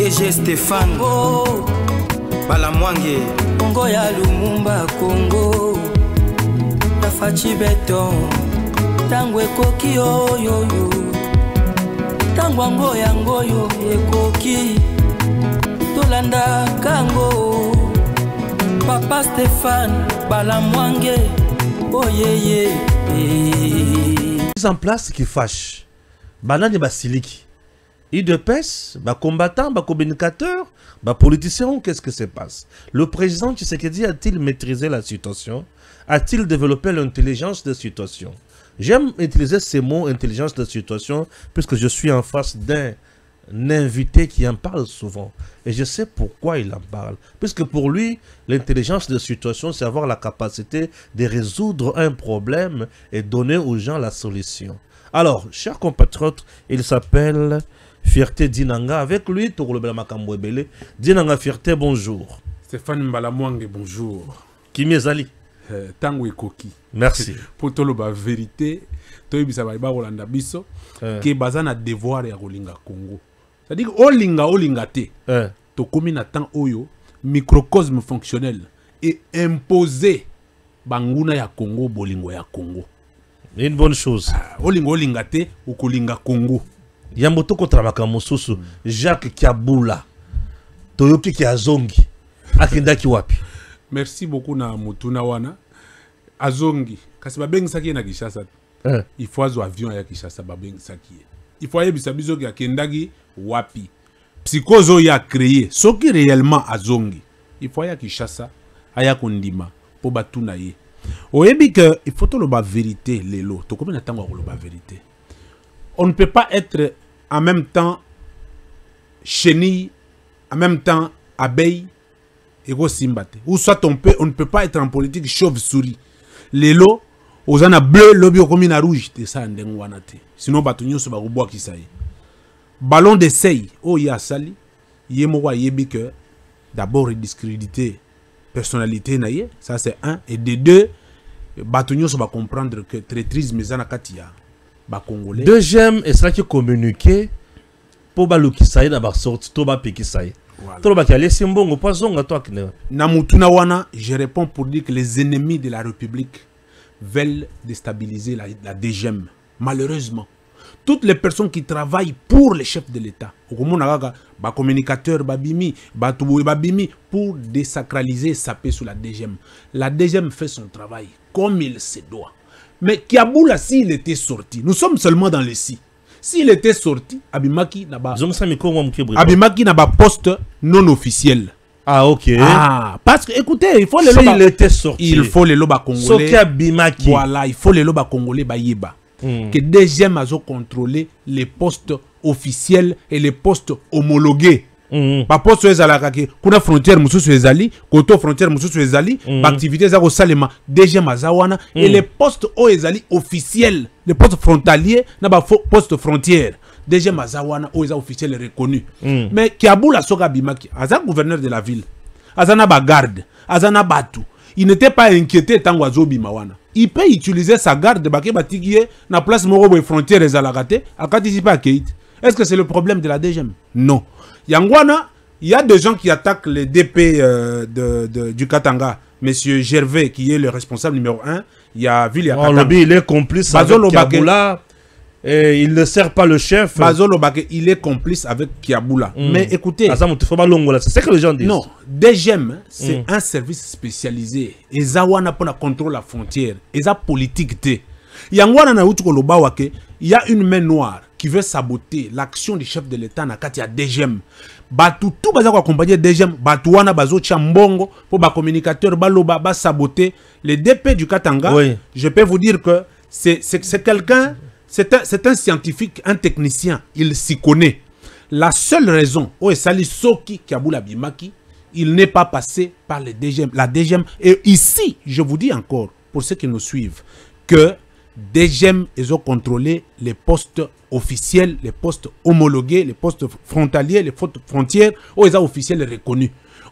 DG Stéphane Balamwange Congo ya Lumumba Congo Tafachi Beton Tangwe koki yo Tangwango yango yo ekoki Tolanda kango Papa Stéphane Balamwange oh yeah. Mise en place qui fâche. Banane basiliki. IDPS, combattant, communicateur, politicien, qu'est-ce que se passe? Le président Tshisekedi a-t-il maîtrisé la situation? A-t-il développé l'intelligence de situation? J'aime utiliser ces mots, intelligence de situation, puisque je suis en face d'un invité qui en parle souvent. Et je sais pourquoi il en parle. Puisque pour lui, l'intelligence de situation, c'est avoir la capacité de résoudre un problème et donner aux gens la solution. Alors, chers compatriotes, il s'appelle Fierté Dinanga. Avec lui, Tourolobela Makambouebele. Dinanga Fierté, bonjour. Stéphane Mbalamwange, bonjour. Kimi Ezali. Tango Ekoki. Merci. Pour tout le vérité, toi bisa ba Rolanda biso que bazana devoir ya Rolinga Congo. C'est-à-dire olinga te. To komi na temps oyo microcosme fonctionnel et imposer banguna ya Congo bolingo ya Congo. Une bonne chose. Olinga te ukolinga Congo. Yamboto kotrabaka mosusu Jacques Kiabula. Toyoki Kiazongi. Akindaki wapi? Merci beaucoup na mutuna wana. Azongi. Kasi babengi saki na Kishasa. Il faut azo avion ya Kishasa babengi saki. Il faut ayebisa biso ki akendagi wapi. Psychozo ya créé. Soki réellement azongi. Il faut ya Kishasa. Aya kondima. Po batuna ye. Oyebi que il faut tolo ba vérité lelo. To combien de temps on ba vérité. On ne peut pas être en même temps chenille, en même temps abeille. Ou soit on ne peut pas être en politique chauve-souris. Les lots, aux ana bleu, lobby au commune rouge, c'est ça, sinon, batonio se baroubois qui ça y est. Ballon d'essai, oh ya sali, yemowa yebi que d'abord discréditer personnalité naïe, ça c'est un, et de deux, batonio se va comprendre que traîtrise mezana katia, ba congolais. Deuxième, et ça qui communiqué pour balouki ça y est d'abord sorti, toba peki ça y est. Namutunawana, je réponds pour dire que les ennemis de la République veulent déstabiliser la DGM. Malheureusement, toutes les personnes qui travaillent pour les chefs de l'État, communicateurs, pour désacraliser, saper sur la DGM. La DGM fait son travail comme il se doit. Mais Kiaboula, s'il était sorti, nous sommes seulement dans les si. S'il était sorti, Abimaki n'a pas poste non officiel. Ah, ok. Ah, parce que, écoutez, il faut les loba. S'il était sorti. Il faut les loba congolais. Abimaki. Voilà, il faut les loba congolais baïeba. Que deuxième a contrôler les postes officiels et les postes homologués. Pas poste ezalaka kuna frontière mususu ezali, koto frontière mususu ezali, activités za ko salema deuxième azawana et les postes ezali officiels, les postes frontaliers na ba poste frontière. Deuxième azawana eza officiel reconnu. Mais Kiaboula soka bimaki, aza gouverneur de la ville. Azana ba garde, azana batu. Il n'était pas inquiété tant oiseau bimawana. Il peut utiliser sa garde baké batigié na place moko frontière ezalakate, akati pas keit. Est-ce que c'est le problème de la DGM? Non. Yangwana, il y a des gens qui attaquent les DP du Katanga. Monsieur Gervais, qui est le responsable numéro 1. Il y a Villiers. Il est complice avec Kiaboula. Et il ne sert pas le chef. Bazolo Baké, il est complice avec Kiaboula. Mais écoutez. C'est ce que les gens disent. Non, DGM, c'est un service spécialisé. Et Zawana pour contrôler la frontière. Et ça politique. Yangwana na il y a une main noire qui veut saboter l'action du chef de l'État na kati ya DGM. Batu tout baza ko accompagner DGM, batu wana bazo chambongo pour ba communicateur baloba ba saboter les DP du Katanga. Oui. Je peux vous dire que c'est quelqu'un, c'est un scientifique, un technicien, il s'y connaît. La seule raison où Sali Soki Kiaboula Bimaki, il n'est pas passé par les DGM, la DGM. Et ici, je vous dis encore pour ceux qui nous suivent que DGM, ils ont contrôlé les postes officiels, les postes homologués, les postes frontaliers, les postes frontières, où ils ont officiels reconnus.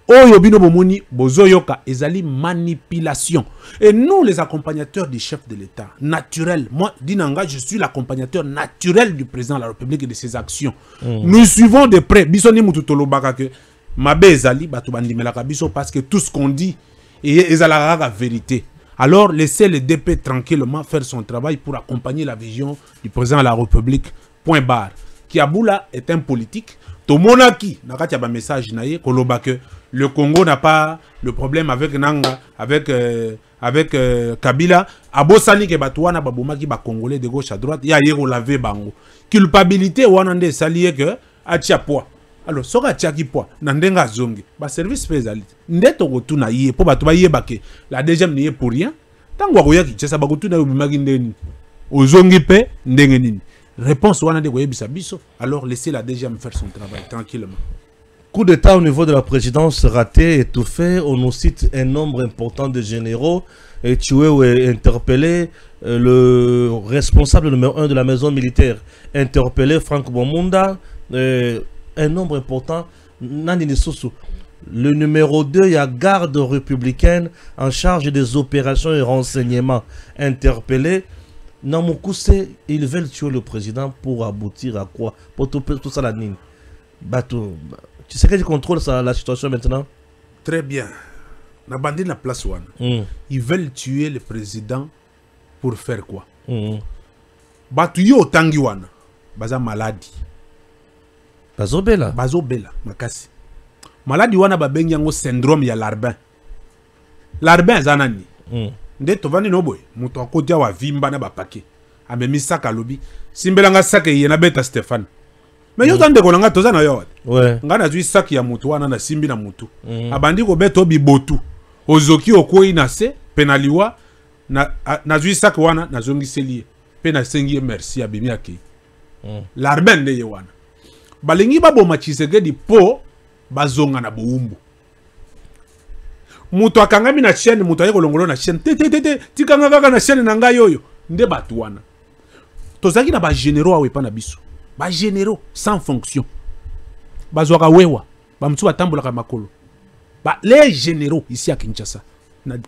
Oyo bino bomoni bozoyoka ezali manipulation. Et nous les accompagnateurs du chef de l'État, naturel, moi Dinanga, je suis l'accompagnateur naturel du président de la République et de ses actions. Nous suivons de près. Bisoni mututolo baka que mabe ezali batu bandimelaka biso parce que tout ce qu'on dit est la vérité. Alors laissez le DP tranquillement faire son travail pour accompagner la vision du président de la République. Point barre. Kiaboula est un politique. Tomonaki, nakati ya message naye koloba que le Congo n'a pas le problème avec Nanga, avec Kabila. Abosani ke batouana babomaki ba Congolais de gauche à droite. Ya yero laver bango. Culpabilité wanande salié que atia poa. Alors soka tiaki poa nandenga zongi. Ba service pesali. Ndeto gotuna yé po batu ba yebake. La deuxième nié pour rien. Tango akoyaki tsa ba gotuna yobimaki ndeni. Ozongi pe ndenge nini. Réponse wanande koyebisa biso. Alors laissez la deuxième faire son travail tranquillement. Coup d'État au niveau de la présidence raté, étouffé. On nous cite un nombre important de généraux tués ou interpellés. Le responsable numéro 1 de la maison militaire interpellé, Franck Bomunda. Un nombre important. Le numéro 2, il y a garde républicaine en charge des opérations et renseignements interpellé. Namokuse, ils veulent tuer le président pour aboutir à quoi? Pour tout ça la ligne. Tu sais que tu contrôles la situation maintenant? Très bien. Na bandi na place one. Ils veulent tuer le président pour faire quoi? Batu yo tangi wana. Baza maladie. Bazobela. Bazobela makasi. Maladie wana babengi yango syndrome ya Larbin. Larbin zanani. Nde tovani noboy. Muto akotia wa vimba na bapake. Amemi saka lobi. Simbelanga saka yena beta Stéphane. Mais yo tande kolanga toza na yo. Ouais. Ngana zui saki ya mutu wana na simbi na mutu. Abandi ko beto bibotu. Ozoki okoi na se penaliwa na zui saki wana na zongi selie. Pe na sengi merci abimi ake. Larbin de ye wana. Balingi babo Tshisekedi po bazonga na boumbu. Mutu akangami na chaîne, mutu aye kolongolo na chaîne. Tikanga kaka na chaîne na ngai yoyo. Nde batu wana. Tozaki na ba généraux awepa na biso. Ba généraux sans fonction. Bazwaka wewa. Ba mtu batambolaka makolo. Les généraux ici à Kinshasa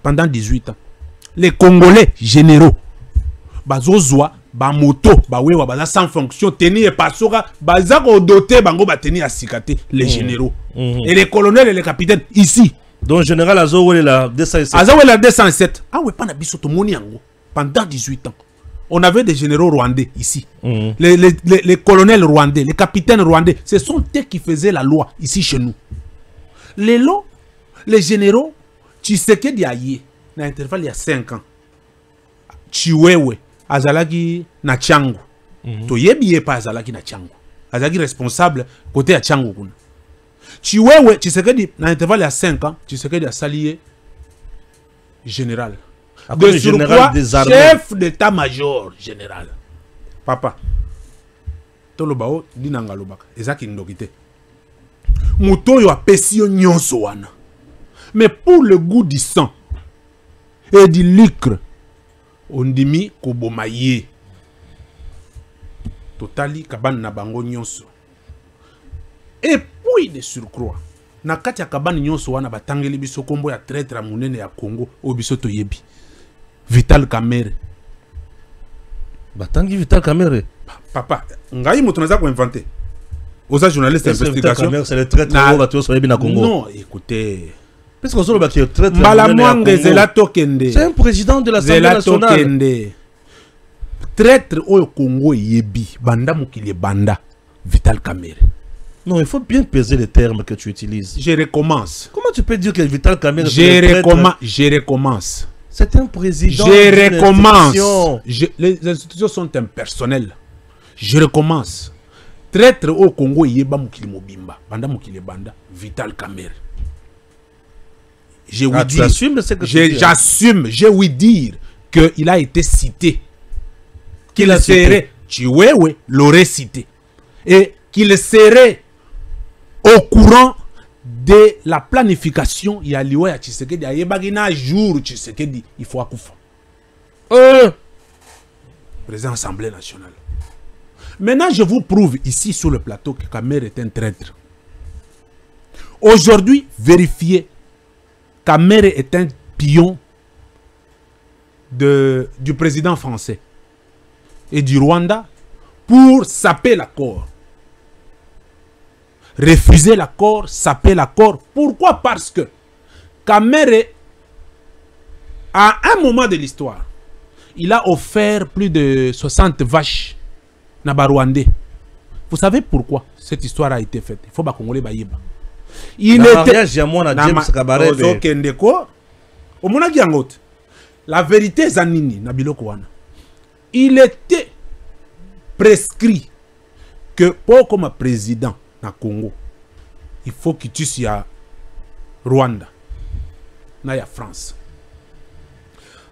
pendant 18 ans. Les Congolais généraux. Bazozwa ba moto ba wewa baza sans fonction teni e pasoka bazako doté bango ba teni asikate les généraux. Et les colonels et les capitaines ici. Donc général Azowele la 207. Azowele la 207. Ah ouais pas na biso to moni yango pendant 18 ans. On avait des généraux rwandais ici. Les colonels rwandais, les capitaines rwandais, ce sont eux qui faisaient la loi ici chez nous. Les lots, les généraux, Tshisekedi aye, na intervalle il y a 5 ans. Chiwewe, azalaki na Tchangu. Toyebi pas azalaki na Tchangu. Azalaki responsable côté à Tchangu kuna. Chiwewe, Tshisekedi, na intervalle il y a 5 ans, Tshisekedi a salié général. De surcroît, chef d'état-major général. Papa, tolobao dinanga lobaka ezaki ndokite. Muto yo apesio nyonso wana. Mais pour le goût du sang et du lucre, on dimi kobomaye. Totali kabane na bango nyonso. Et puis de surcroît, na kati ya kabane nyonso wana batangeli biso kombo ya traître munene ya Congo o biso toyebi. Vital Kamerhe. Batangi Vital Kamerhe. Papa, ngai mutu naza ko inventer. Oza journaliste d'investigation. C'est le traître na tu soyebi na Congo. Non, écoutez. Parce qu'on solo qui traître. Malamwange Zelato Kende. C'est un président de l'Assemblée nationale. Zelato Kende. Traître au Congo yebi banda mukile banda Vital Kamerhe. Non, il faut bien peser les termes que tu utilises. Je recommence. Comment tu peux dire que Vital Kamerhe Je recommence. C'est un président. Je recommence. Les institutions sont impersonnelles. Je recommence. Traître au Congo yeba mukili mobimba banda mukile banda Vital Kamerhe. Je oui dire. J'assume. Je oui dire qu'il a été cité. Qu'il serait. Chiwewe l'aurait cité. Et qu'il serait au courant de la planification. Il y a liwa ya Tshisekedi. Il y a un jour Tshisekedi. Il faut akoufa. Président de l'Assemblée nationale. Maintenant, je vous prouve ici sur le plateau que Kamerhe est un traître. Aujourd'hui, vérifiez. Kamere est un pion du président français et du Rwanda pour saper l'accord. Refuser l'accord, saper l'accord. Pourquoi? Parce que Kamere, à un moment de l'histoire, il a offert plus de 60 vaches na Rwandais. Vous savez pourquoi cette histoire a été faite? Il faut que Congolais baïba. Il était la vérité zanini na biloko wana. Il était prescrit que pour comme président na Congo, il faut qu'il tue ya Rwanda na ya France.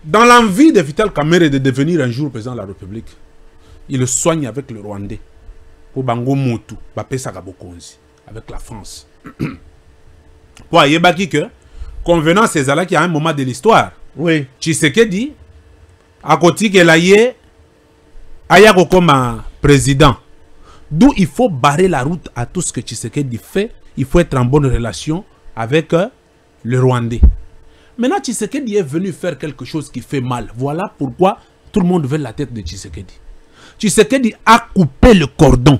Dans l'envie de Vital Kamerhe de devenir un jour président de la République, il le soigne avec le Rwandais pour bango motu bapesa kabokonzi avec la France. Pour yebaki que convenance ezala qui à un moment de l'histoire. Oui. Tshisekedi à côté que l'aïe ayako comme président. D'où il faut barrer la route à tout ce que Tshisekedi fait. Il faut être en bonne relation avec le Rwandais. Maintenant, Tshisekedi est venu faire quelque chose qui fait mal. Voilà pourquoi tout le monde veut la tête de Tshisekedi. Tshisekedi a coupé le cordon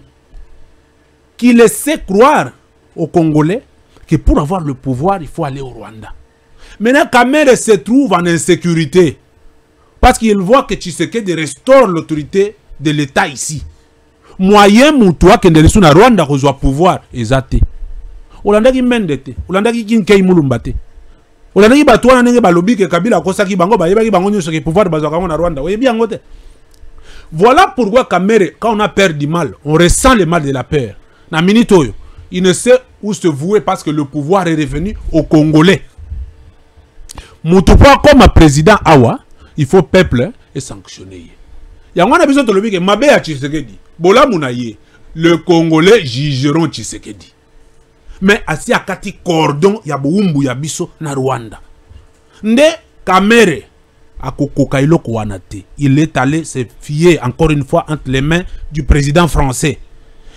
qui laissait croire aux Congolais que pour avoir le pouvoir, il faut aller au Rwanda. Maintenant, Kamere se trouve en insécurité parce qu'il voit que Tshisekedi restaure l'autorité de l'État ici. Moyen moutoua que de na Rwanda reçoit pouvoir ezate. Olanda ki mendete, Olanda ki kinkei mulumbate. Olanda ki batwana nenge balobi ke Kabila kosa ki bango bayeba ki bango nyoso ke pouvoir bazwa na Rwanda. Oyebi yango te. Voilà pourquoi Kamere, quand on a peur du mal, on ressent le mal de la peur. Na minute oyo, il ne sait où se vouer parce que le pouvoir est revenu aux Congolais. Moutoupa comme président Awa, il faut peuple et sanctionner. Yango na besoin de lobi ke mabe ya Tshisekedi. Bola munaye, le Congolais jugeront Tshisekedi. Mais asi akati cordon ya boumbu ya biso na Rwanda. Nde Kamere akokoka iloko wana te. Il est allé se fier encore une fois entre les mains du président français.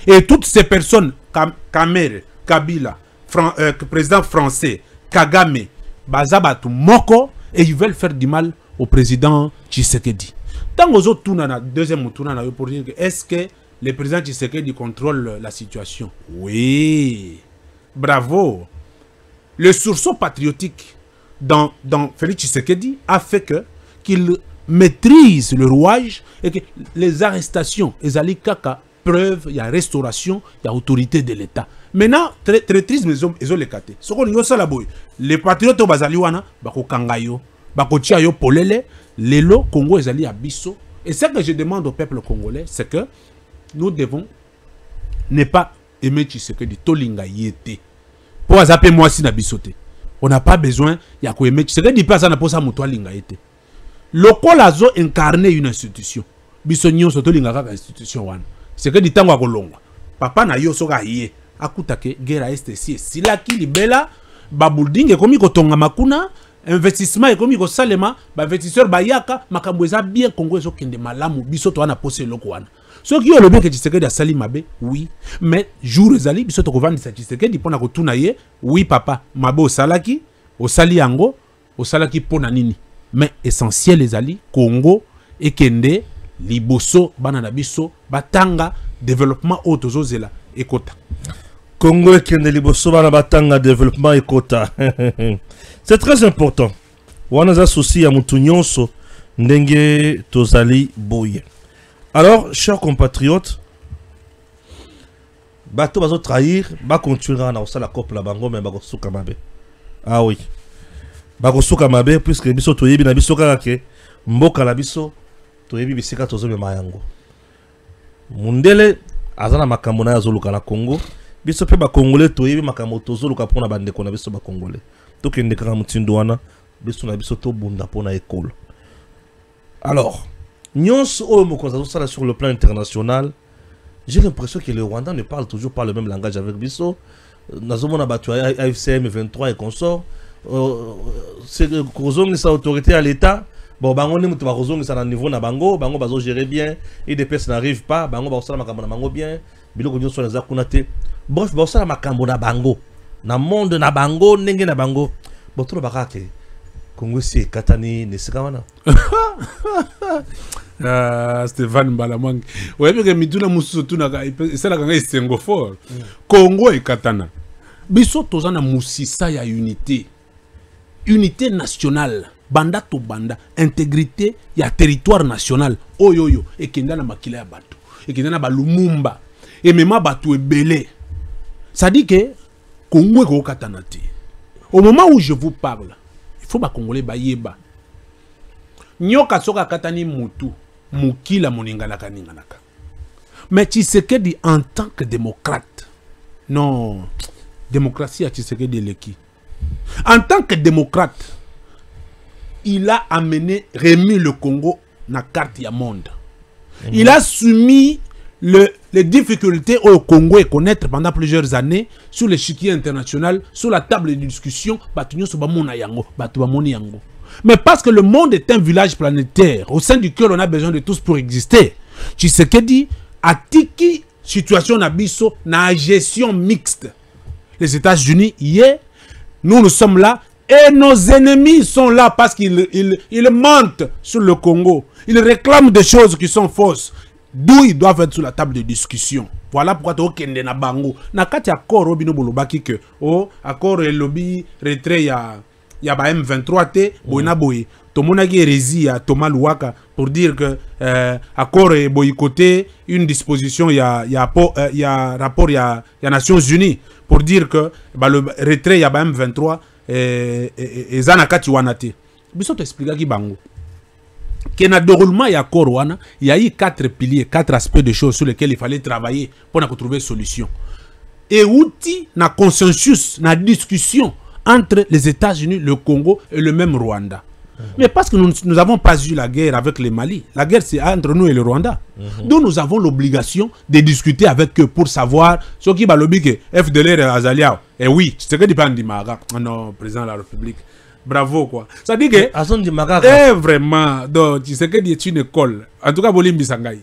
Et toutes ces personnes, Kamere, Kabila, président français, Kagame, Bazabatu Moko, et ils veulent faire du mal au président Tshisekedi. Tant aux autres tournana, deuxième tournana, pour dire que est-ce que le président Tshisekedi contrôle la situation? Oui, bravo. Le sursaut patriotique dans Félix Tshisekedi a fait qu'il maîtrise le rouage et que les arrestations, les alikaka, preuve, il y a restauration, il y a autorité de l'État. Maintenant, traîtrise, ils ont les catés. Ce qu'on y a les patriotes au Bazaliwana, bako kangayo, bako tiayo polele, lelo Congo ezali abisso. Et ce que je demande au peuple congolais, c'est que nous devons ne pas aimer Tshisekedi, tolinga yete. Pour azape moi si na bisote. On n'a pas besoin, il y a quoi aimer Tshisekedi, pas ça na posa muto linga yete. Loko lazo incarner une institution. Bisonyo soto linga kaka institution wana. C'est que du temps à Kolonga. Papa na yo soga yé. Akutake guerre est si silaki libela babulding et comme kotonga makuna investissement et comme salema ba investisseur bayaka makambweza bien Congo zo kende malamu biso to wana posé loko wana. Ce qui est le bien que Tshisekedi a sali mabe, oui, mais jour ezali biso to kovandi sa Tshisekedi pona ko tuna ye, oui papa, mabe o salaki, o sali yango, o salaki pona nini. Mais essentiel ezali Congo et kende liboso bana na biso batanga développement autozozela ekota. Congo et kende liboso bana batanga développement ekota. C'est très important. Wana za souci ya mutu nyonso ndenge tozali boye. Alors, chers compatriotes, bato bazo trahir, ba continuera na osala couple la bango mais ba kosuka mabe. Ah oui. Ba kosuka mabe puisque biso toyebi na biso kaka ke mboka la biso toyebi bisika tozome mayango. Mundele azana makambo na yazoluka na Congo, biso pe ba Congolais toyebi makambo tozoluka pona bandeko na biso ba Congolais. Tokende kaka mutindo wana biso na biso to bunda pona école. Alors, sur le plan international, j'ai l'impression que le Rwanda ne parle toujours pas le même langage avec Bisso. Nous avons AFCM 23 et consorts. C'est que autorité à l'État. Bon, bango ne mutu bazongi ça na niveau na bango bazo gérer bien, et des personnes n'arrivent pas, bango ba osala makambo na bango bien, biloko nyonso na zakuna te. Bref, ba osala makambo na bango. na monde na bango ndenge na bango botolo bakake Congo si katani ne sikawana Stéphane Mbalamwangi oyebi ke mituna mususu tunaka esala kanga esengo fort Congo ekatana biso tozana musisa ya unité nationale banda to banda intégrité ya territoire national oyoyo ekenda na makila ya bato ekenda na balumumba emema bato ebele ça dit que Congo ko katana te au moment où je vous parle il faut ba congolais bayeba nyoka soka katani mutu mukila moninganaka ninganaka mais Tshisekedi en tant que démocrate non démocratie à Tshisekedi leki en tant que démocrate il a remis le Congo na carte ya monde. Il a soumis les difficultés au Congo et connaître pendant plusieurs années sur l'échiquier international, sur la table de discussion. Mais parce que le monde est un village planétaire au sein duquel on a besoin de tous pour exister. Tshisekedi a tiki situation nabiso na gestion mixte. Les États-Unis, hier, nous sommes là. Et nos ennemis sont là parce qu'ils mentent sur le Congo. Ils réclament des choses qui sont fausses. D'où ils doivent être sur la table de discussion. Voilà pourquoi tu as na bango. Na kati accord obino bolobaki que accord lobby retrait ya ba M23 te boina boy. Tomona ki hérésie ya Thomas Louaka pour dire que accord est boycotté une disposition ya rapport ya Nations Unies pour dire que le retrait ya ba M23 et zanakati wanate biso t'expliquer ki bango que na déroulement ya corona il y a eu 4 piliers 4 aspects de choses sur lesquels il fallait travailler pour trouver solution et outil na consensus na discussion entre les États-Unis, le Congo et le même Rwanda. Mais parce que nous n'avons pas eu la guerre avec le Mali, la guerre c'est entre nous et le Rwanda. Donc nous avons l'obligation de discuter avec eux pour savoir ce qui va lobby que FDLR et Azalia. Et oui, c'est ce que dit Pandimaga, non, président de la République. Bravo quoi. Ça dit que vraiment, donc tu sais que c'est une école. En tout cas, Bolimbi Sangai.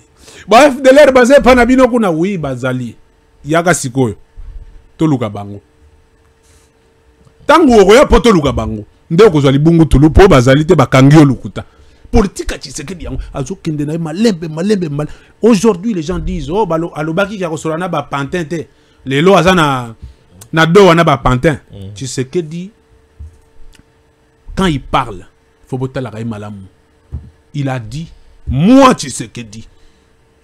Bon, FDLR basé Panabino kuna oui Bazali. Yaga sikoyo. Toluka bango. Tango okoya poto luka bango. Ndeko zali bungu tulu po bazali te bakangio lukuta. Politique Tshisekedi yango azo kende na malembe. Aujourd'hui les gens disent oh balo alobaki ki akosolana ba pantin te. Lelo azana na do wana ba pantin. Tshisekedi quand il parle, faut botter la malamu. Il a dit moi Tshisekedi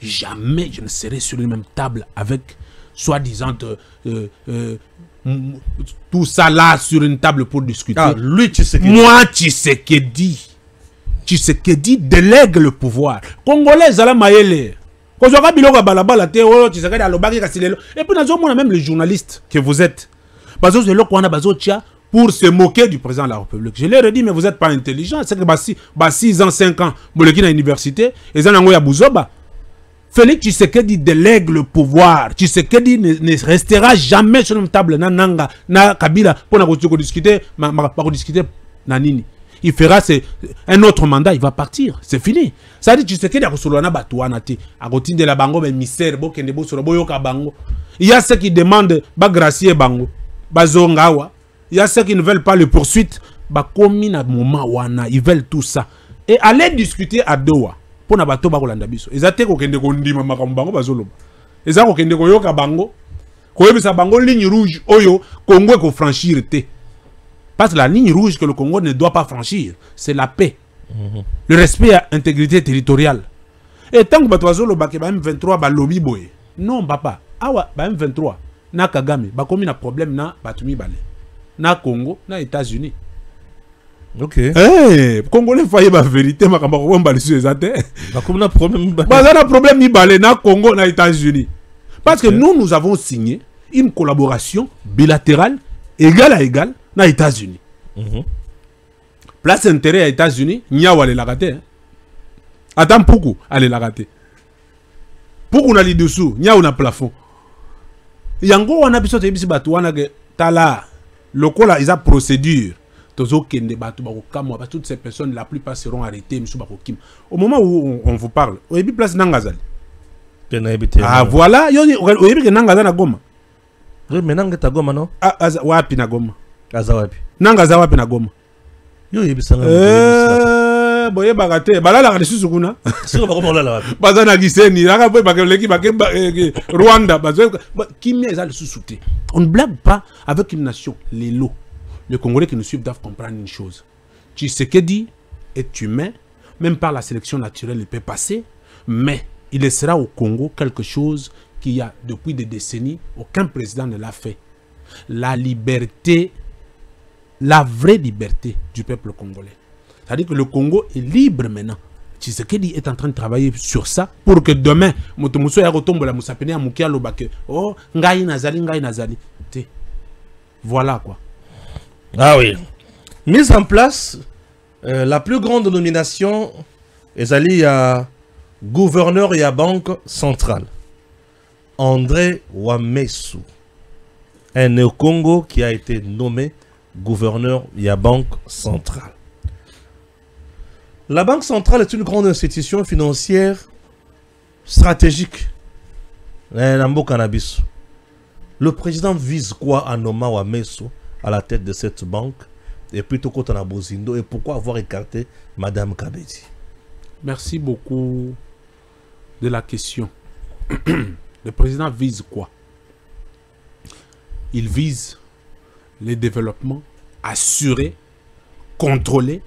jamais je ne serai sur la même table avec soi-disant tout ça là sur une table pour discuter. Ah, lui, moi, Tshisekedi délègue le pouvoir. Congolais, Zala Mayele. Et puis, nous avons même les journalistes que vous êtes. Pour se moquer du président de la République. Je leur ai dit, mais vous n'êtes pas intelligent. C'est que 6 ans, 5 ans, vous êtes à l'université, et vous êtes à Bouzoba. Félix Tshisekedi délègue le pouvoir. Tshisekedi ne restera jamais sur une table na Kabila pour discuter nanini. Il fera un autre mandat, il va partir. C'est fini. Ça dit Tshisekedi a resolana batouana te. A de la bango mais misère bokende bo sur boyoka bango. Il y a ceux qui demandent bagracier bango, bazongawa. Il y a ceux qui ne veulent pas le poursuite, bakomi na moment wana, ils veulent tout ça. Et aller discuter à Doha. Pour nabato ba kolanda biso ezate ko kende ko ndima makambo bango bazoloba ezako kende ko yoka bango ko yebisa bango ligne rouge oyo Congo ko franchir te parce que la ligne rouge que le Congo ne doit pas franchir c'est la paix le respect à l'intégrité territoriale et tant que bato bazoloba ke ba M23 ba lobby boy non papa awa ba M23 na Kagame ba komi na problème na batumi balé na Congo na États-Unis. Ok. Eh, Congolais failli la vérité, ma camarade on balise les athées. Bah comme un problème. Bah un problème ni balé na Congo na États-Unis. Parce que nous avons signé une collaboration bilatérale égale à égale na États-Unis. Place intérêt à États-Unis, nya wale la raté. Attends pourquoi aller la raté. Pourquoi on a les dessous, nya on a plafond. Yango on a besoin de bisi batu wana que tala lokola ils a procédure. Toutes ces personnes, la plupart seront arrêtées. Au moment où on vous parle, au début, place Nangazali. Ah voilà, au début, Nangazali Goma. Oui, maintenant que tu as Goma, non? Wapi na Goma. Azawapi. Nanga za wapi na Goma. Yo, yebisanga. Boye bagate. Balala ka desu sukuna. Siko bakoma olala wapi. Baza na giseni. Raka boye bakeleki Rwanda. Kimia eza le sous-souté. On ne blague pas avec une nation. Les lots. Les Congolais qui nous suivent doivent comprendre une chose. Tshisekedi est humain. Même par la sélection naturelle, il peut passer. Mais il laissera au Congo quelque chose qu'il y a depuis des décennies. Aucun président ne l'a fait. La liberté, la vraie liberté du peuple congolais. C'est-à-dire que le Congo est libre maintenant. Tshisekedi est en train de travailler sur ça pour que demain, Motomuso ya retombe la Moussapene à Moukia Lobake. Oh, ngai nazali. Voilà quoi. Ah oui. Mise en place, la plus grande nomination est allée à gouverneur et à banque centrale. André Ouamessou. Un néo-Congo qui a été nommé gouverneur et à banque centrale. La Banque centrale est une grande institution financière stratégique. Le président vise quoi en nommant Ouamessou à la tête de cette banque et plutôt quand on a Bozindo, et pourquoi avoir écarté Madame Kabedi? Merci beaucoup de la question. Le président vise quoi? Il vise le développement, assurer, contrôler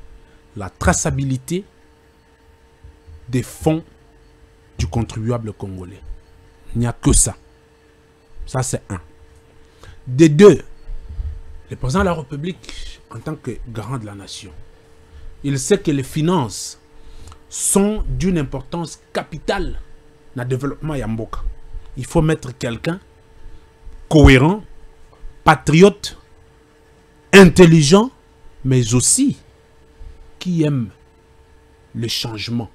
la traçabilité des fonds du contribuable congolais. Il n'y a que ça. Ça, c'est un. Des deux, le président de la République, en tant que garant de la nation, il sait que les finances sont d'une importance capitale dans le développement Yamboka. Il faut mettre quelqu'un cohérent, patriote, intelligent, mais aussi qui aime le changement.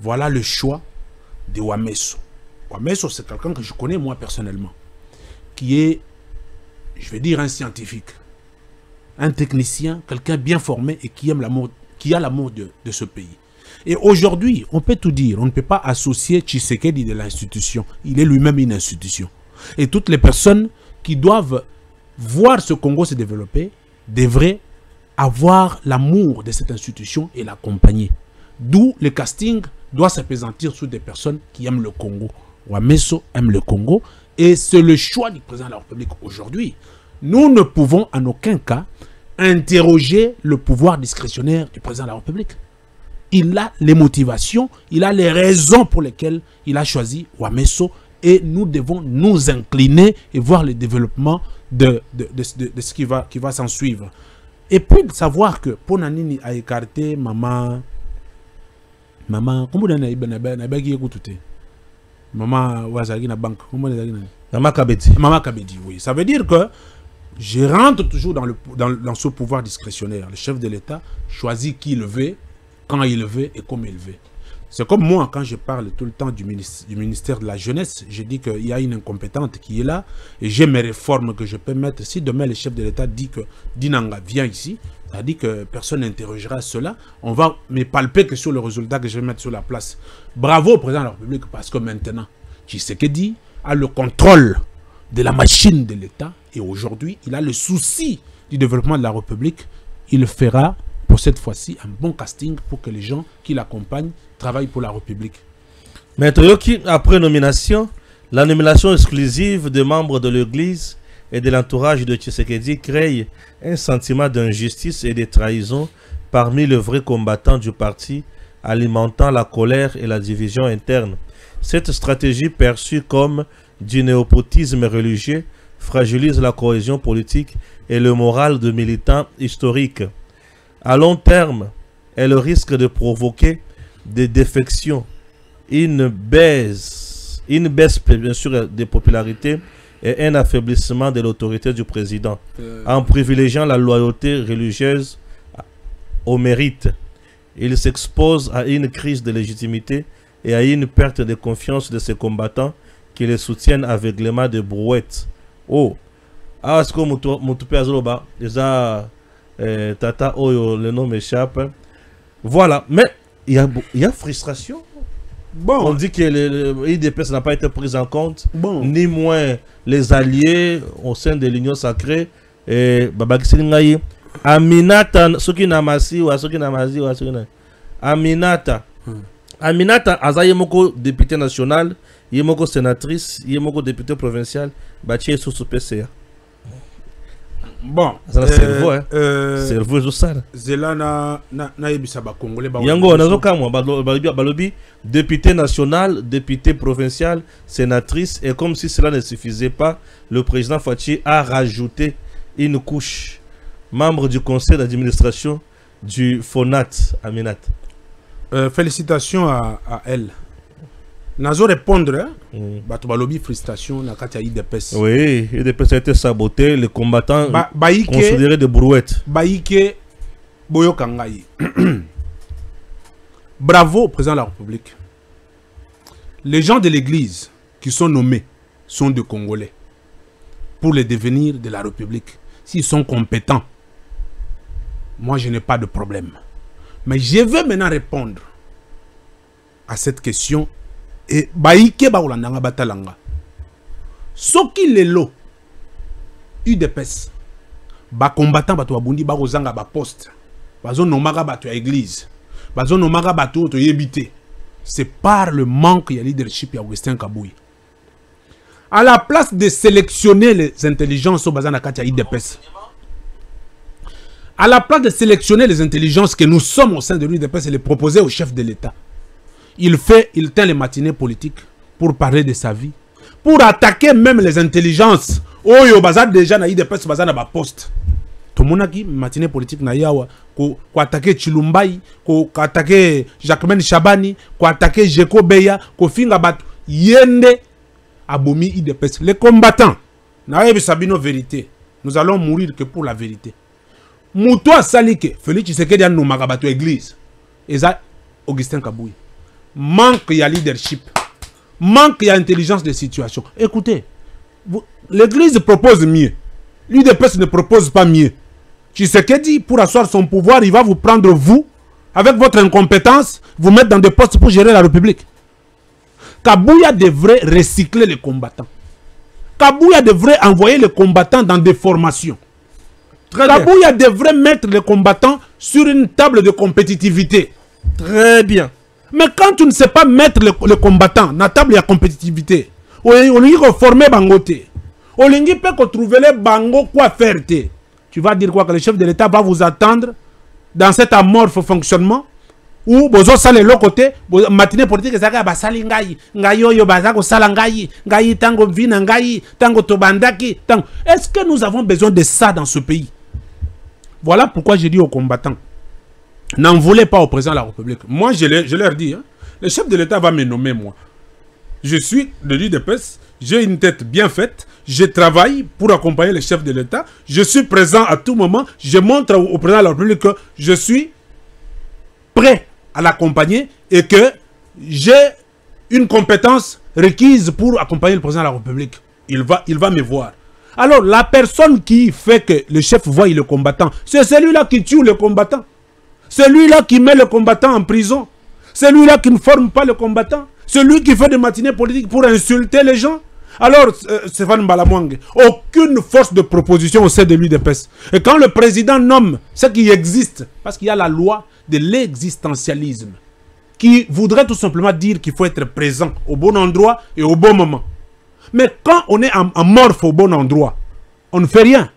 Voilà le choix de Ouamessou. Ouamessou, c'est quelqu'un que je connais moi personnellement, qui est, je vais dire, un scientifique, un technicien, quelqu'un bien formé et qui aime l'amour, qui a l'amour de ce pays. Et aujourd'hui, on peut tout dire, on ne peut pas associer Tshisekedi de l'institution. Il est lui-même une institution. Et toutes les personnes qui doivent voir ce Congo se développer devraient avoir l'amour de cette institution et l'accompagner. D'où le casting doit s'appesantir sur des personnes qui aiment le Congo. Ouamessou aime le Congo et c'est le choix du président de la République aujourd'hui. Nous ne pouvons en aucun cas interroger le pouvoir discrétionnaire du président de la République. Il a les motivations, il a les raisons pour lesquelles il a choisi Ouamessou et nous devons nous incliner et voir le développement de ce qui va s'en suivre. Et puis de savoir que pour Nanini a écarté maman, comment on a dit maman Wazagi na banque, comment on a dit Maman Kabedi. Maman Kabedi, oui. Ça veut dire que je rentre toujours dans ce pouvoir discrétionnaire. Le chef de l'État choisit qui il veut, quand il veut et comme il veut. C'est comme moi, quand je parle tout le temps du ministère de la Jeunesse, je dis qu'il y a une incompétente qui est là et j'ai mes réformes que je peux mettre. Si demain le chef de l'État dit que Dinanga vient ici, ça dit que personne n'interrogera cela, on va me palper que sur le résultat que je vais mettre sur la place. Bravo au président de la République parce que maintenant, Tshisekedi a le contrôle de la machine de l'État et aujourd'hui, il a le souci du développement de la République. Il fera pour cette fois-ci un bon casting pour que les gens qui l'accompagnent travaillent pour la République. Maître Yoki, après nomination, la nomination exclusive des membres de l'Église et de l'entourage de Tshisekedi crée un sentiment d'injustice et de trahison parmi les vrais combattants du parti, alimentant la colère et la division interne. Cette stratégie perçue comme du népotisme religieux fragilise la cohésion politique et le moral de militants historiques. À long terme, elle risque de provoquer des défections, une baisse bien sûr de popularité et un affaiblissement de l'autorité du président, en privilégiant la loyauté religieuse au mérite. Il s'expose à une crise de légitimité et à une perte de confiance de ses combattants qui les soutiennent aveuglément de brouettes. Oh, est-ce que Moutoupe Azoloba, déjà, Tata Oyo, le nom m'échappe. Voilà, mais il y a frustration Bon. On dit que l'IDPS n'a pas été pris en compte, bon. Ni moins les alliés au sein de l'Union sacrée. Et Babakisi Aminata, Soki Namasi ou Soki Namazi ou Soki Aminata. Aminata, Azayemoko, député national, Yemoko sénatrice, Yemoko député provincial, Bachie sous PCA. Bon, cerveau, hein. Cerveau, je sais. Zela na yebisa ba Congolais ba. Yango, nazo kamwa, balobi, député national, député provincial, sénatrice, et comme si cela ne suffisait pas, le président Fachi a rajouté une couche, membre du conseil d'administration du FONAT, Aminat. Félicitations à elle. Nazo répondre, Batobalobi frustration na katia IDPS. Oui, IDPS a été saboté, les combattants considérés de brouettes. Baïke Boyo Kangayi. Bravo au président de la République. Les gens de l'église qui sont nommés sont des Congolais pour le devenir de la République. S'ils sont compétents, moi je n'ai pas de problème. Mais je vais maintenant répondre à cette question. Et baïke baolandanga batalanga. Soki lelo UDPS ba combattant bato babundi ba kozanga ba poste. Bazo nomaka bato ya église. Bazo nomaka bato to yebité. C'est par le manque de leadership ya Augustin Kabouy. À la place de sélectionner les intelligences au bazana katia UDPS. À la place de sélectionner les intelligences que nous sommes au sein de l'UDPS et les proposer au chef de l'État. Il tient les matinées politiques pour parler de sa vie, pour attaquer même les intelligences. Oh, yo bazar déjà na IDPS bazar na ba poste. Tout le monde qui matinée politique na yawa ko attaquer Chilumbai, ko attaquer Jacquemaine Chabani, ko attaquer Jeko Beya, ko finga bat yende abomi IDPS. Les combattants na yebi sabino vérité. Nous allons mourir que pour la vérité. Mouto salike Félix Tshisekedi no magabato église. Eza Augustin Kabouy. Manque il y a leadership, manque il y a intelligence de situation. Écoutez, l'église propose mieux, l'UDPS ne propose pas mieux. Tshisekedi, pour asseoir son pouvoir, il va vous prendre vous, avec votre incompétence, vous mettre dans des postes pour gérer la République. Kabouya devrait recycler les combattants. Kabouya devrait envoyer les combattants dans des formations. Kabouya devrait mettre les combattants sur une table de compétitivité. Très bien. Mais quand tu ne sais pas mettre le combattant dans la table de compétitivité, on va former bangote. On va trouver les bango quoi faire. Tu vas dire quoi que le chef de l'État va vous attendre dans cet amorphe fonctionnement ou bozo sale l'autre côté, matinée politique ça va sali ngai, ngai yo bazako sala ngai, ngai tango vina ngai, tango tobandaki, tango. Est-ce que nous avons besoin de ça dans ce pays? Voilà pourquoi j'ai dit aux combattants. N'en voulez pas au président de la République. Moi, je leur dis, hein, le chef de l'État va me nommer, moi. Je suis de l'UDPS, j'ai une tête bien faite, je travaille pour accompagner le chef de l'État, je suis présent à tout moment, je montre au président de la République que je suis prêt à l'accompagner et que j'ai une compétence requise pour accompagner le président de la République. Il va me voir. Alors, la personne qui fait que le chef voie le combattant, c'est celui-là qui tue le combattant. Celui-là qui met le combattant en prison. Celui-là qui ne forme pas le combattant. Celui qui fait des matinées politiques pour insulter les gens. Alors, Stéphane Balamwang, aucune force de proposition au sein de l'UDPS. Et quand le président nomme ce qui existe, parce qu'il y a la loi de l'existentialisme, qui voudrait tout simplement dire qu'il faut être présent au bon endroit et au bon moment. Mais quand on est amorphe au bon endroit, on ne fait rien.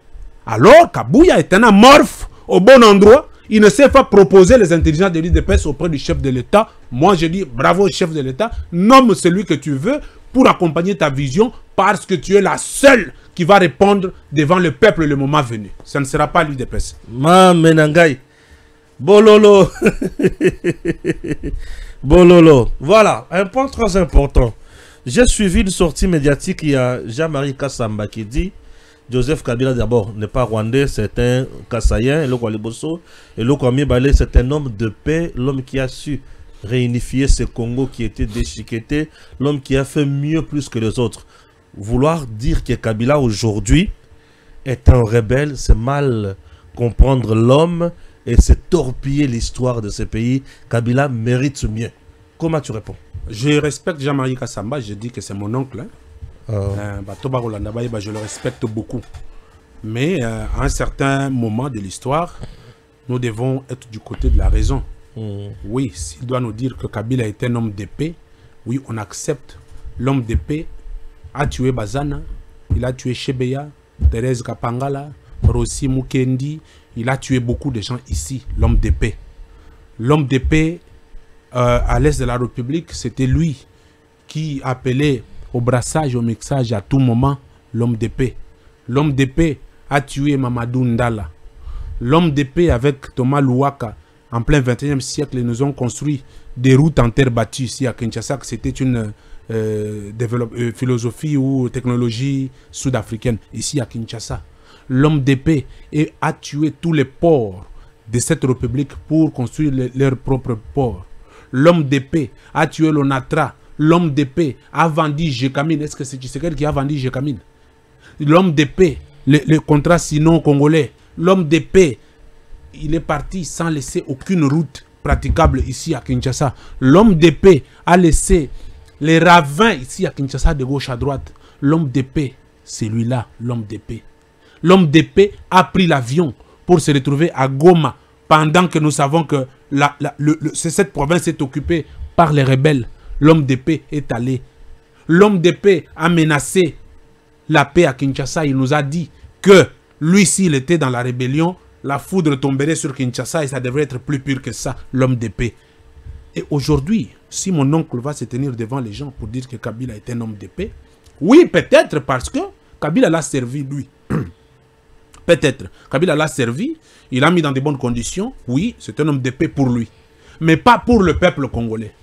Alors, Kabouya est un amorphe au bon endroit. Il ne sait pas proposer les intelligences de l'UDPS auprès du chef de l'État. Moi, je dis bravo au chef de l'État. Nomme celui que tu veux pour accompagner ta vision parce que tu es la seule qui va répondre devant le peuple le moment venu. Ça ne sera pas l'UDPS. Menangai. Bololo. Bololo. Voilà, un point très important. J'ai suivi une sortie médiatique. Il y a Jean-Marie Kassamba qui dit Joseph Kabila d'abord n'est pas rwandais, c'est un Kassaïen, et le c'est un homme de paix, l'homme qui a su réunifier ce Congo qui était déchiqueté, l'homme qui a fait mieux plus que les autres. Vouloir dire que Kabila aujourd'hui est un rebelle, c'est mal comprendre l'homme et c'est torpiller l'histoire de ce pays. Kabila mérite mieux. Comment tu réponds? Je respecte Jean-Marie Kassamba, je dis que c'est mon oncle. Hein. Je le respecte beaucoup. Mais à un certain moment de l'histoire, nous devons être du côté de la raison. Oui, s'il doit nous dire que Kabila est un homme de paix, oui, on accepte. L'homme de paix a tué Bazana, il a tué Chebeya, Thérèse Kapangala, Rossi Mukendi, il a tué beaucoup de gens ici, l'homme de paix. L'homme de paix à l'est de la République, c'était lui qui appelait au brassage, au mixage à tout moment l'homme de paix. L'homme de paix a tué Mamadou Ndala. L'homme de paix avec Thomas Louaka, en plein 21e siècle, nous ont construit des routes en terre battue ici à Kinshasa. C'était une philosophie ou technologie sud-africaine ici à Kinshasa. L'homme de paix a tué tous les ports de cette république pour construire leurs propres ports. L'homme de paix a tué l'Onatra. L'homme de paix a vendu Jekamine. Est-ce que c'est Tshisekedi qui a vendu Jekamine? L'homme de paix, le contrat sino-congolais. L'homme de paix, il est parti sans laisser aucune route praticable ici à Kinshasa. L'homme de paix a laissé les ravins ici à Kinshasa de gauche à droite. L'homme de paix, c'est lui-là, l'homme de paix. L'homme de paix a pris l'avion pour se retrouver à Goma pendant que nous savons que cette province est occupée par les rebelles. L'homme de paix est allé. L'homme de paix a menacé la paix à Kinshasa. Il nous a dit que lui, s'il était dans la rébellion, la foudre tomberait sur Kinshasa et ça devrait être plus pur que ça, l'homme de paix. Et aujourd'hui, si mon oncle va se tenir devant les gens pour dire que Kabila est un homme de paix, oui, peut-être parce que Kabila l'a servi, lui. Peut-être. Kabila l'a servi, il l'a mis dans de bonnes conditions. Oui, c'est un homme de paix pour lui. Mais pas pour le peuple congolais.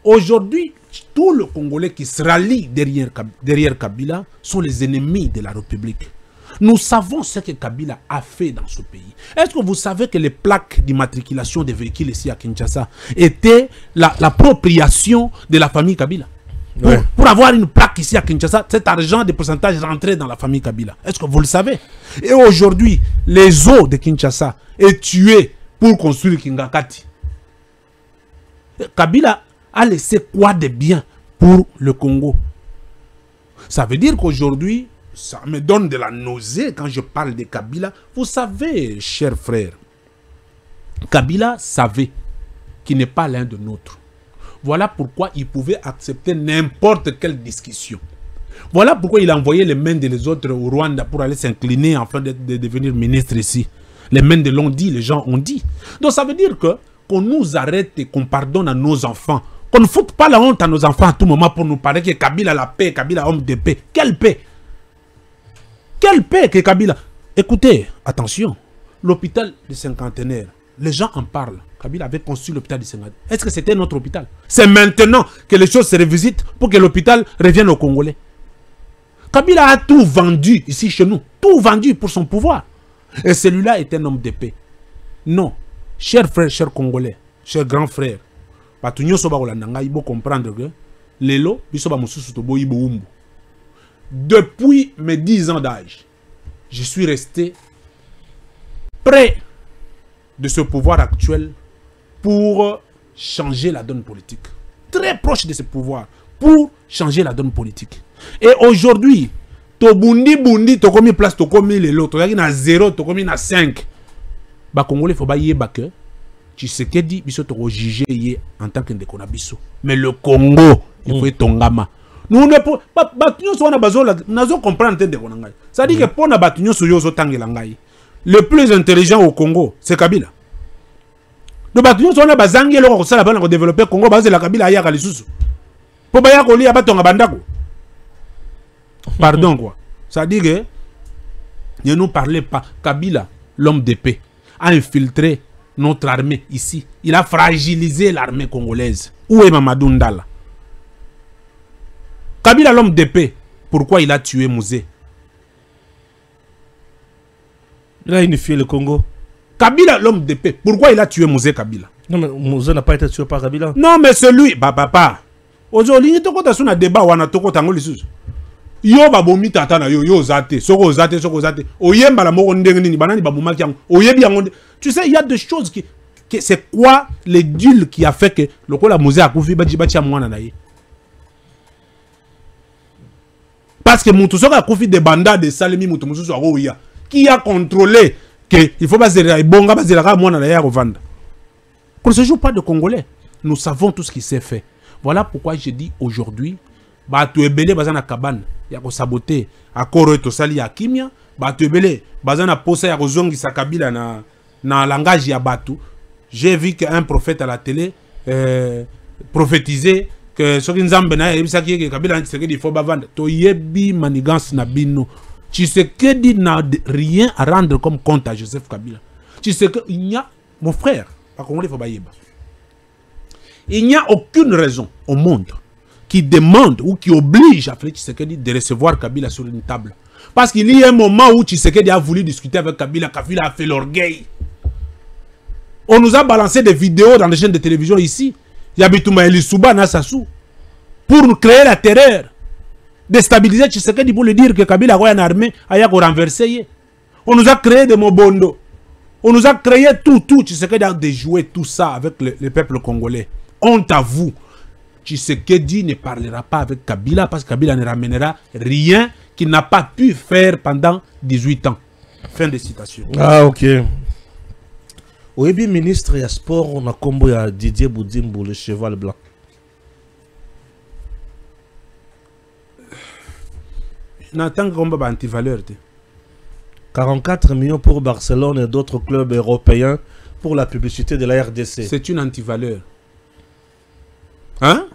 Aujourd'hui, tous les Congolais qui se rallient derrière Kabila sont les ennemis de la République. Nous savons ce que Kabila a fait dans ce pays. Est-ce que vous savez que les plaques d'immatriculation des véhicules ici à Kinshasa étaient l'appropriation de la famille Kabila? Pour avoir une plaque ici à Kinshasa, cet argent de pourcentage rentrait dans la famille Kabila. Est-ce que vous le savez? Et aujourd'hui, les eaux de Kinshasa est tué pour construire Kingakati. Kabila a laissé quoi de bien pour le Congo? Ça veut dire qu'aujourd'hui, ça me donne de la nausée quand je parle de Kabila. Vous savez, chers frères, Kabila savait qu'il n'est pas l'un de nôtres. Voilà pourquoi il pouvait accepter n'importe quelle discussion. Voilà pourquoi il a envoyé les mains des autres au Rwanda pour aller s'incliner afin de devenir ministre ici. Les mains de l'ont dit, les gens ont dit. Donc ça veut dire que qu'on nous arrête et qu'on pardonne à nos enfants. Qu'on ne foute pas la honte à nos enfants à tout moment pour nous parler que Kabila la paix, Kabila homme de paix. Quelle paix? Quelle paix que Kabila? Écoutez, attention, l'hôpital du cinquantenaire, les gens en parlent. Kabila avait construit l'hôpital du cinquantenaire. Est-ce que c'était notre hôpital? C'est maintenant que les choses se revisitent pour que l'hôpital revienne aux Congolais. Kabila a tout vendu ici chez nous. Tout vendu pour son pouvoir. Et celui-là est un homme de paix. Non. Chers frères, chers Congolais, chers grands frères, il faut comprendre que depuis mes 10 ans d'âge, je suis resté près de ce pouvoir actuel pour changer la donne politique. Très proche de ce pouvoir pour changer la donne politique. Et aujourd'hui, Tobundi Bundi, Tokomi place, Tokomi les lots, Tokomi na 0, Tokomi na 5. Ba Congolais, il faut pas y que Tshisekedi, il faut juger en tant que Ndekonabiso. Mais le Congo, il faut être Tongama. Nous ne pouvons pas. Nous comprendre. Ça dit que pour na batunyo soyo tangelangai. Le plus intelligent au Congo, c'est Kabila. Le batunyo soyo na bazangi le ko sala bana ko développer Congo base la Kabila ya kalisusu. Po ba ya ko li abatonga bandako. Pardon quoi. Ça dit que ne nous parlez pas. Kabila, l'homme de paix, a infiltré notre armée ici. Il a fragilisé l'armée congolaise. Où est Mamadou Ndala? Kabila, l'homme de paix, pourquoi il a tué Mouzé? Il a unifié le Congo. Kabila, l'homme de paix, pourquoi il a tué Mouzé Kabila? Non, mais Mouzé n'a pas été tué par Kabila. Non, mais celui, papa. Aujourd'hui, il y a un débat où on a tout le yo babomi tata na yo zate soko zate oyemba la moko ndenge nini banani babuma ki oyebi yango. Tu sais, il y a des choses qui c'est quoi le deal qui a fait que lokola Mouzé a kufi baji bachi mwana na ye Parce que Moutoussok a confié des bandats de Salemi Moutoussok qui a contrôlé que il faut pas se bonga pas se la moi na ya revendre. On ne se joue pas de Congolais. Nous savons tout ce qui s'est fait. Voilà pourquoi je dis aujourd'hui, Batu Ebele bazana kabane, ya ko saboter, akoro to sali ya kimia, Batu Ebele bazana posa ya kozongi sa Kabila na langage ya Batu. J'ai vu qu'un prophète à la télé prophétisait que ce qui nous embêta, c'est que Kabila il faut pas vendre. To yebi manigance na bino. Tshisekedi n'a rien à rendre comme compte à Joseph Kabila. Tshisekedi, il y a, mon frère, il n'y a aucune raison au monde qui demande ou qui oblige à Félix Tshisekedi de recevoir Kabila sur une table. Parce qu'il y a un moment où Tshisekedi a voulu discuter avec Kabila, Kabila a fait l'orgueil. On nous a balancé des vidéos dans les chaînes de télévision ici. Yabitouma Elisuba Nassassou pour nous créer la terreur. Déstabiliser Tshisekedi pour lui dire que Kabila a une armée a renversé. On nous a créé des Mobondo. On nous a créé tout. Tshisekedi a déjoué tout ça avec le peuple congolais. Honte à vous. Tshisekedi ne parlera pas avec Kabila parce que Kabila ne ramènera rien qu'il n'a pas pu faire pendant 18 ans. Fin de citation. Ah, ok. Oyebi ministre ya sport, on a combo ya Didier Boudimbo, le cheval blanc. N'attends combat anti-valeur. 44 millions pour Barcelone et d'autres clubs européens pour la publicité de la RDC. C'est une anti-valeur. Hein?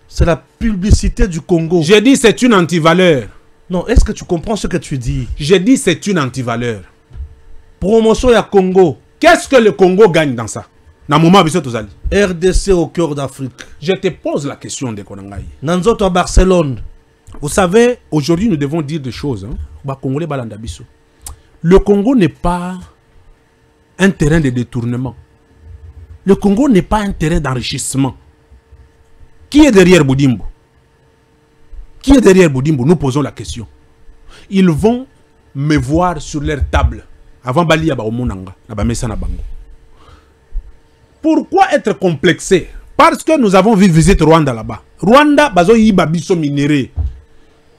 C'est la publicité du Congo. J'ai dit c'est une anti-valeur. Non, est-ce que tu comprends ce que tu dis? J'ai dit c'est une anti-valeur. Promotion ya Congo. Qu'est-ce que le Congo gagne dans ça? RDC au cœur d'Afrique. Je te pose la question de Konangaï. Nanzoto à Barcelone. Vous savez, aujourd'hui nous devons dire des choses. Le Congo n'est pas un terrain de détournement. Le Congo n'est pas un terrain d'enrichissement. Qui est derrière Boudimbo? Qui est derrière Boudimbo? Nous posons la question. Ils vont me voir sur leur table. Avant Bali ya ba omonanga, na ba mesa na bango. Pourquoi être complexé? Parce que nous avons vu visiter Rwanda là-bas. Rwanda, bazo yiba biso minéré.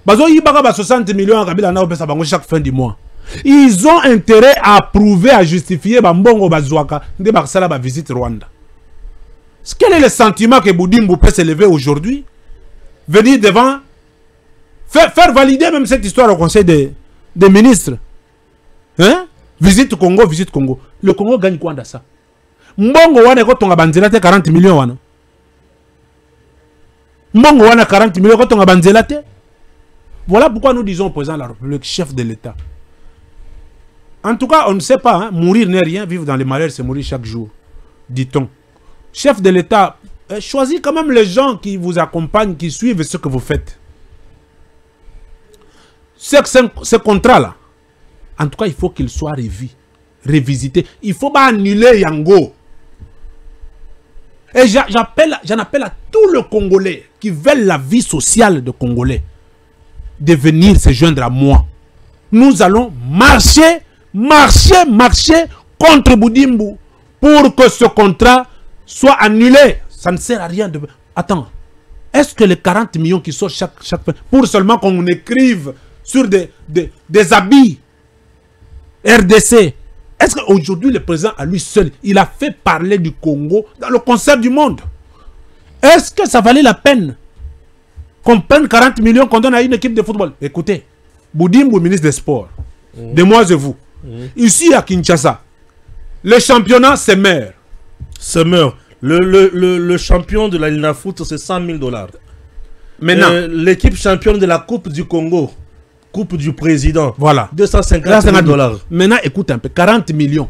Bazo yiba ba 60 millions à Kabila na opesa bango chaque fin du mois. Ils ont intérêt à prouver, à justifier ba mbongo bazwaka nde baksala ba visite Rwanda. Quel est le sentiment que Boudimbo peut s'élever aujourd'hui? Venir devant, faire valider même cette histoire au conseil des ministres. Hein? Visite Congo, visite Congo. Le Congo gagne quoi dans ça? Mbongo wana ko tonga banzela te 40 millions wana. Mbongo wana 40 millions ko tonga banzela te. Voilà pourquoi nous disons au président de la République, chef de l'État. En tout cas, on ne sait pas, hein, mourir n'est rien, vivre dans les malheurs, c'est mourir chaque jour, dit-on. Chef de l'État, choisis quand même les gens qui vous accompagnent, qui suivent ce que vous faites. Ce contrat-là, en tout cas, il faut qu'il soit révisité. Il ne faut pas annuler Yango. Et j'en appelle à tous les Congolais qui veulent la vie sociale des Congolais de venir se joindre à moi. Nous allons marcher contre Boudimbo pour que ce contrat soit annulé. Ça ne sert à rien de... Attends, est-ce que les 40 millions qui sortent chaque fois, pour seulement qu'on écrive sur des habits RDC, est-ce qu'aujourd'hui le président à lui seul, il a fait parler du Congo dans le concert du monde? Est-ce que ça valait la peine qu'on prenne 40 millions qu'on donne à une équipe de football? Écoutez, Boudimbo, ministre des Sports, de moi et vous, ici à Kinshasa, le championnat se meurt. Le champion de la Ligue de foot, c'est 100 000 $. Maintenant, l'équipe championne de la Coupe du Congo, Coupe du Président, voilà, 250 000 $. Maintenant, écoute un peu, 40 millions.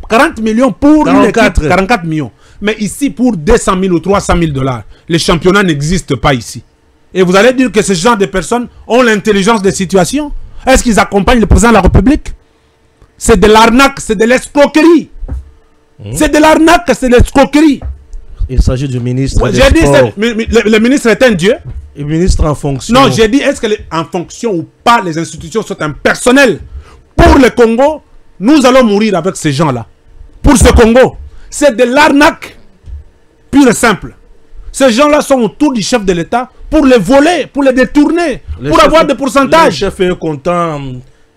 40 millions pour 44 millions. Mais ici, pour 200 000 ou 300 000 $, le championnat n'existe pas ici. Et vous allez dire que ce genre de personnes ont l'intelligence des situations? Est-ce qu'ils accompagnent le président de la République? C'est de l'arnaque, c'est de l'escroquerie. C'est de l'arnaque, c'est de l'escroquerie. Il s'agit du ministre des J'ai dit, Sports. le ministre est un dieu. Le ministre en fonction. Non, j'ai dit, est-ce que en fonction ou pas, les institutions sont impersonnelles? Pour le Congo, nous allons mourir avec ces gens-là. Pour ce Congo, c'est de l'arnaque pure et simple. Ces gens-là sont autour du chef de l'État pour les voler, pour les détourner, pour avoir des pourcentages. Le chef est content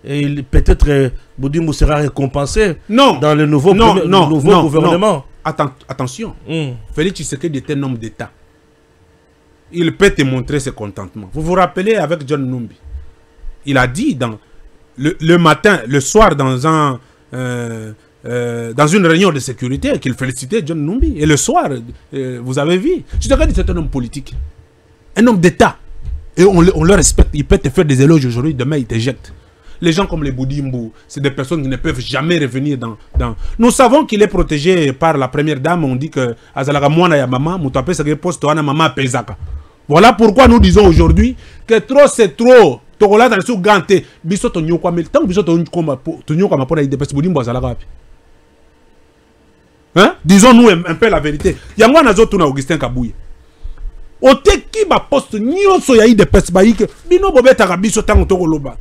et peut-être Boudimbo sera récompensé dans le nouveau gouvernement. Attention, Félix Tshisekedi est un homme d'État. Il peut te montrer ses contentements. Vous vous rappelez avec John Numbi, il a dit le matin, le soir dans une réunion de sécurité qu'il félicitait John Numbi. Et le soir, vous avez vu, Tshisekedi c'est un homme politique, un homme d'État. Et on le respecte. Il peut te faire des éloges aujourd'hui, demain il t'éjecte. Les gens comme les Boudimbo, c'est des personnes qui ne peuvent jamais revenir dans... Nous savons qu'il est protégé par la première dame. On dit que Azalaga Mwana ya Mama, Moutape Sage Poste Wana Mama Pezaka. Voilà pourquoi nous disons aujourd'hui que trop c'est trop. Tokola dans le sous ganté. Biso tonyo kwa mel. Tant biso tonyo kwa mapona idepes Boudimbo Azalaga wapi. Hein? Disons-nous un peu la vérité. Yangwa nazo tuna Augustin Kabouye. Oteki ba poste nyonso ya idepes baike. Bino bobeta biso tango tokoloba.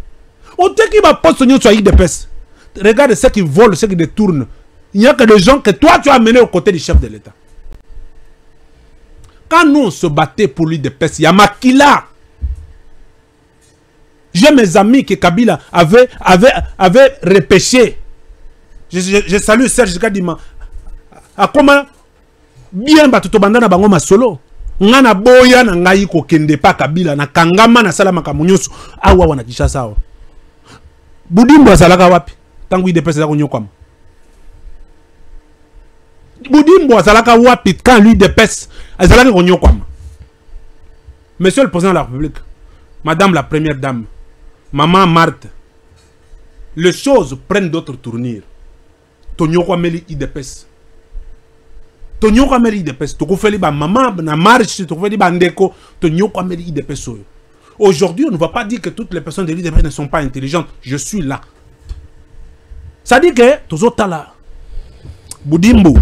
Oteki ba poste nyonso ya idepes. Regarde ceux qui volent, ceux qui détournent. Il n'y a que des gens que toi tu as amenés aux côtés du chef de l'État. Quand nous on se battait pour l'IDPS, il y a Makila. J'ai mes amis que Kabila avait repêché. Je salue Serge Kadima. A comment bien batuto bandana bango masolo. Ngana boya na ngai ko kende pa Kabila na kangama na salama kamunyoso. Awa wana Kishasa awa. Boudimbo azalaka wapi? Tangu IDPS za konyokwama. Boudimbo azalaka wapi quand lui DPS azalaka konyokwama. Monsieur le président de la République, Madame la première dame, Maman Marthe, les choses prennent d'autres tournures. Tonyokwameli IDPS. Tonyokwameli IDPS. Tokofeli ba maman na marche, tokofeli ba ndeko, tonyokwameli IDPS. Aujourd'hui, on ne va pas dire que toutes les personnes de l'IDPS ne sont pas intelligentes. Je suis là. Ça dit que tous autres là, Boudimbo,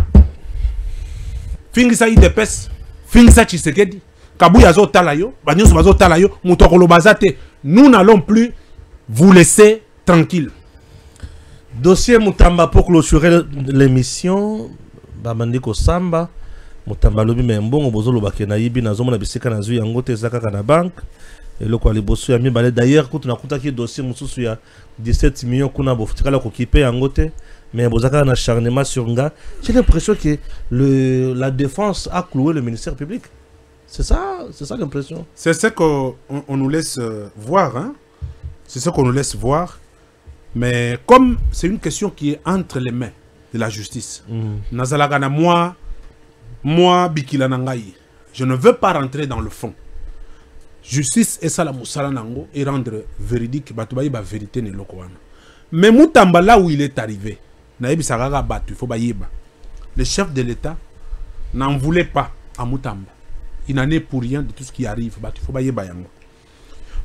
Fingisa IDPS, Fingisa Tshisekedi, Kabouya Zotalayo, Banyoso Bazotalayo, Moutokolo Bazate, nous n'allons plus vous laisser tranquille. Dossier Moutamba pour clôturer l'émission, Babandiko Samba, Moutamba Lobi Membongo, Bozolo Bakenaïbi, Nazomona Bisika Nazu Yangote Zaka Kana Bank. Et le quoi les bossu ami balé d'ailleurs quand on a contacté dossier mususu ya 17 millions kuna bofutika la kokipé angote mais bozaka un acharnement sur nga. J'ai l'impression que la défense a cloué le ministère public. C'est ça l'impression. C'est ce qu'on nous laisse voir hein. C'est ce qu'on nous laisse voir. Mais comme c'est une question qui est entre les mains de la justice. Nazalaga na moi bikila nangai. Je ne veux pas rentrer dans le fond. Justice et ça la moussala nango et rendre véridique batubayi ba vérité ne lokowana. Mais Moutamba là où il est arrivé, naïbi saraga batu, il faut bayiba. Le chef de l'État n'en voulait pas à Moutamba. Il n'en est pour rien de tout ce qui arrive, batu, il faut bayiba yango.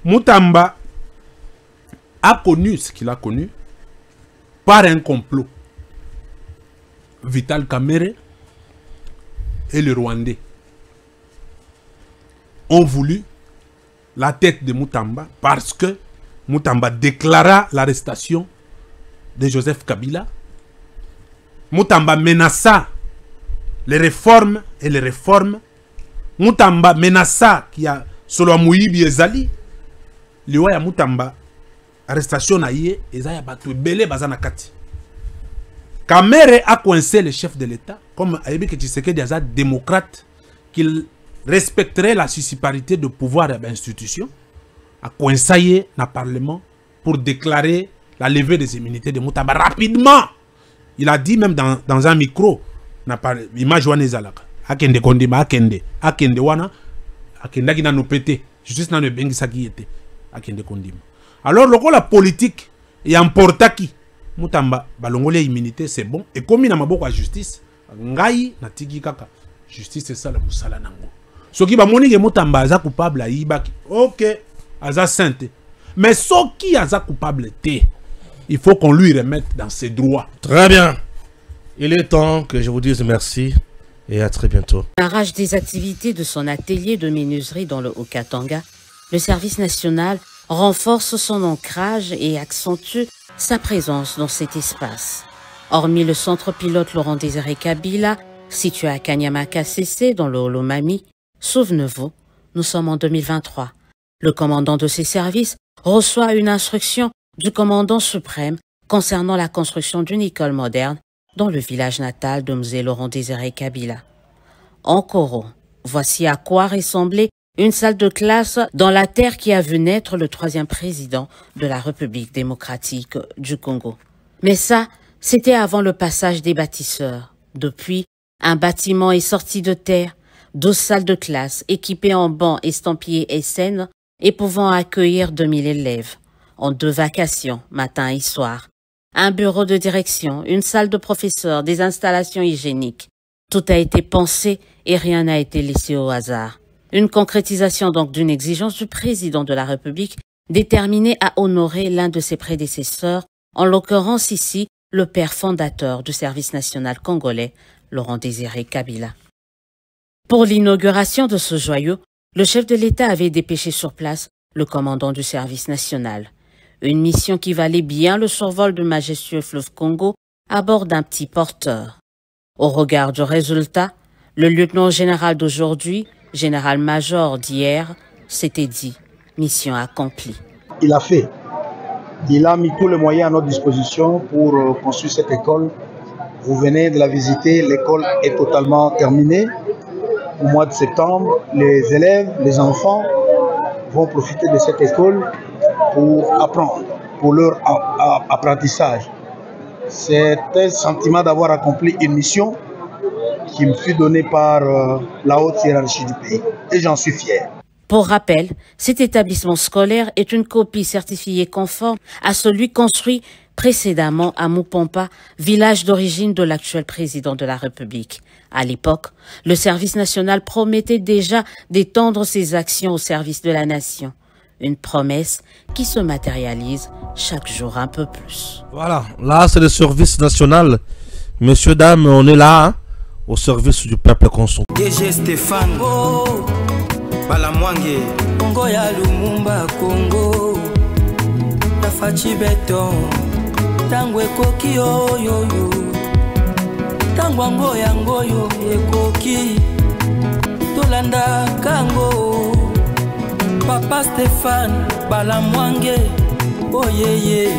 Moutamba a connu ce qu'il a connu par un complot. Vital Kamerhe et le Rwandais ont voulu la tête de Moutamba parce que Moutamba déclara l'arrestation de Joseph Kabila. Moutamba menaça les réformes et les réformes. Moutamba menaça qu'il y a Solo Mouyibi et Zali. Liwa ya Moutamba arrestation na yé et Zaya Batu Bele Bazanakati. Kamerhe a coincé le chef de l'État comme Ayebi Tshisekedi Aza démocrate qu'il respecterait la suiciparité de pouvoir et d'institution, à coinsailler dans le Parlement pour déclarer la levée des immunités de Moutamba rapidement. Il a dit même dans un micro, image wane zalaka, akende kondima, akende wana, akende qui n'a nous pété, justice n'a nous bengisa qui était, akende kondima. Alors la politique est important qui Moutamba balongole immunité c'est bon et comme il n'a pas justice, ngai na tiki kaka, justice c'est ça la musala nango. Ce qui va monique Moutamba aza coupable à Ibaki. Ok, aza sainte. Mais ce qui aza coupable il faut qu'on lui remette dans ses droits. Très bien. Il est temps que je vous dise merci et à très bientôt. Arrache des activités de son atelier de menuiserie dans le Haut-Katanga, le service national renforce son ancrage et accentue sa présence dans cet espace. Hormis le centre pilote Laurent Désiré Kabila, situé à Kanyama Kasese dans le Holomami, souvenez-vous, Nous sommes en 2023. Le commandant de ces services reçoit une instruction du commandant suprême concernant la construction d'une école moderne dans le village natal de Mzee Laurent-Désiré Kabila. En Koro, voici à quoi ressemblait une salle de classe dans la terre qui a vu naître le 3e président de la République démocratique du Congo. Mais ça, c'était avant le passage des bâtisseurs. Depuis, un bâtiment est sorti de terre, 12 salles de classe équipées en bancs estampillés SN et pouvant accueillir 2000 élèves, en 2 vacations, matin et soir. Un bureau de direction, une salle de professeurs, des installations hygiéniques. Tout a été pensé et rien n'a été laissé au hasard. Une concrétisation donc d'une exigence du président de la République déterminé à honorer l'un de ses prédécesseurs, en l'occurrence ici le père fondateur du service national congolais, Laurent-Désiré Kabila. Pour l'inauguration de ce joyau, le chef de l'État avait dépêché sur place le commandant du service national. Une mission qui valait bien le survol du majestueux fleuve Congo à bord d'un petit porteur. Au regard du résultat, le lieutenant général d'aujourd'hui, général-major d'hier, s'était dit « mission accomplie ». Il a fait. Il a mis tous les moyens à notre disposition pour construire cette école. Vous venez de la visiter, l'école est totalement terminée. Au mois de septembre, les élèves, les enfants vont profiter de cette école pour apprendre, pour leur apprentissage. C'est un sentiment d'avoir accompli une mission qui me fut donnée par la haute hiérarchie du pays. Et j'en suis fier. Pour rappel, cet établissement scolaire est une copie certifiée conforme à celui construit précédemment à Mupompa, village d'origine de l'actuel président de la République. À l'époque, le service national promettait déjà d'étendre ses actions au service de la nation. Une promesse qui se matérialise chaque jour un peu plus. Voilà, là c'est le service national. Messieurs, dames, on est là, hein, au service du peuple consommateur. DG Stéphane Balamwange Congo ya Lumumba Congo Tafachi Beton Tango ekoki oyoyo Tango ngoyo ekoki Tolanda kango Papa Stéphane Balamwange Oh yeah yeah